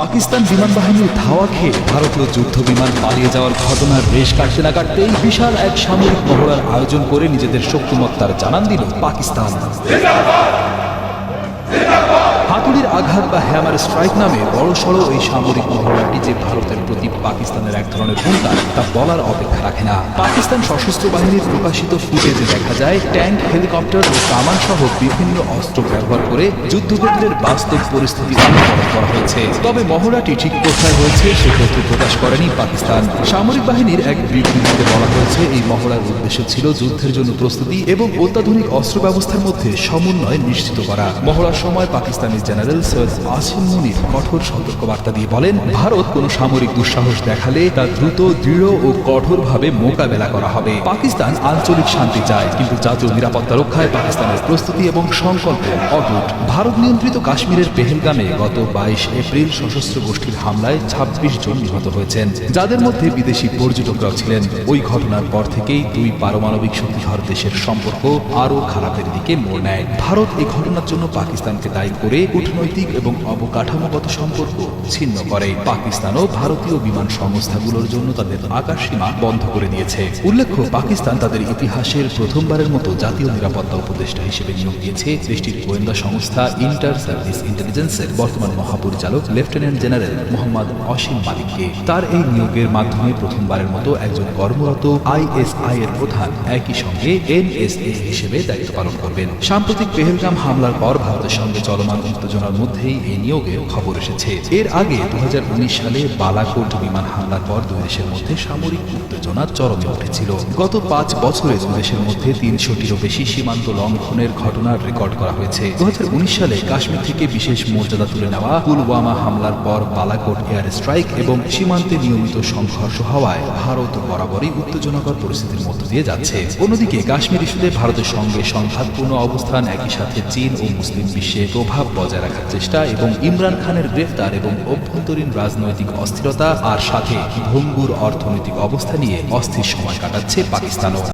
পাকিস্তান বিমান বাহিনীর ধাওয়া খেয়ে ভারতীয় যুদ্ধ বিমান পালিয়ে যাওয়ার ঘটনার রেশ কাটতে না কাটতেই বিশাল এক সামরিক মহড়ার আয়োজন করে নিজেদের শক্তিমত্তার জানান দিল পাকিস্তান। হাতুড়ির আঘাত বা হ্যামার স্ট্রাইক নামে বড়সড় এই সামরিক মহড়াটি যে ভারতের প্রতি পাকিস্তানের এক ধরনের হুঙ্কার তা বলার অপেক্ষা রাখে না। পাকিস্তান সশস্ত্র বাহিনীর প্রকাশিত ফুটেজে দেখা যায় ট্যাঙ্ক, হেলিকপ্টার ও কামান সহ বিভিন্ন অস্ত্র ব্যবহার করে যুদ্ধক্ষেত্রের বাস্তব পরিস্থিতি অনুকরণ করা হয়েছে। তবে মহড়াটি ঠিক কোথায় হয়েছে সে তথ্য প্রকাশ করেনি পাকিস্তান। সামরিক বাহিনীর এক বিবৃতিতে বলা হয়েছে এই মহড়ার উদ্দেশ্য ছিল যুদ্ধের জন্য প্রস্তুতি এবং অত্যাধুনিক অস্ত্র ব্যবস্থার মধ্যে সমন্বয় নিশ্চিত করা। মহড়ার সময় পাকিস্তানি জেনারেল সৈয়দ আসিম মুনির কঠোর সতর্কবার্তা দিয়ে বলেন, ভারত কোনো সামরিক দুঃসাহস দেখালে তা দ্রুত, দৃঢ় ও কঠোরভাবে মোকাবেলা করা হবে। পাকিস্তান আঞ্চলিক শান্তি চায়, কিন্তু জাতীয় নিরাপত্তা রক্ষায় পাকিস্তানের প্রস্তুতি এবং সংকল্প অটুট। ভারত নিয়ন্ত্রিত কাশ্মীরের পেহেলগামে গত 22 এপ্রিল সশস্ত্র গোষ্ঠীর হামলায় 26 জন নিহত হয়েছেন, যাদের মধ্যে বিদেশি পর্যটকরাও ছিলেন। ওই ঘটনার পর থেকেই দুই পারমাণবিক শক্তিধর দেশের সম্পর্ক আরও খারাপের দিকে মোড় নেয়। ভারত এই ঘটনার জন্য পাকিস্তানকে দায়ী করে কূটনৈতিক এবং অবকাঠামোগত সম্পর্ক ছিন্ন করে। পাকিস্তানও ভারতীয় বিমান সংস্থাগুলোর জন্য তাদের আকাশ সীমা বন্ধ করে দিয়েছে। উল্লেখ্য, পাকিস্তান তাদের ইতিহাসের প্রথমবারের মতো জাতীয় নিরাপত্তা উপদেষ্টা হিসেবে নিয়োগ দিয়েছে দেশটির গোয়েন্দা সংস্থা ইন্টার সার্ভিস ইন্টেলিজেন্সের বর্তমান মহাপরিচালক লেফটেন্যান্ট জেনারেল মোহাম্মদ অসীম মালিককে। তার এই নিয়োগের মাধ্যমে প্রথমবারের মতো একজন কর্মরত ISI এর প্রধান একই সঙ্গে NSA হিসেবে দায়িত্ব পালন করবেন। সাম্প্রতিক পেহেলগাম হামলার পর ভারতের সঙ্গে চলমান উত্তেজনার মধ্যেই এই নিয়োগের খবর এসেছে। এর আগে 2019 সালে বালাকোট বিমান হামলার পর দুই দেশের মধ্যে সামরিক উত্তেজনা চরমে উঠেছিল। গত 5 বছরে দুই দেশের মধ্যে 300টিরও বেশি সীমান্ত লঙ্ঘনের ঘটনার রেকর্ড করা হয়েছে। 2019 সালে কাশ্মীর থেকে বিশেষ মর্যাদা তুলে নেওয়া পুলওয়ামা হামলার পর বালাকোট এয়ার স্ট্রাইক এবং সীমান্তে নিয়মিত সংঘর্ষ হওয়ায় ভারত বরাবরই উত্তেজনাকর পরিস্থিতির মধ্য দিয়ে যাচ্ছে। অন্যদিকে কাশ্মীর ইস্যুতে ভারতের সঙ্গে সংঘাতপূর্ণ অবস্থান, একই সাথে চীন ও মুসলিম বিশ্বে প্রভাব বজায় রাখার চেষ্টা এবং ইমরান খানের গ্রেফতার এবং অভ্যন্তরীণ রাজনৈতিক অস্থিরতা আর সাথে ভঙ্গুর অর্থনৈতিক অবস্থা নিয়ে অস্থির সময় কাটাচ্ছে পাকিস্তানও।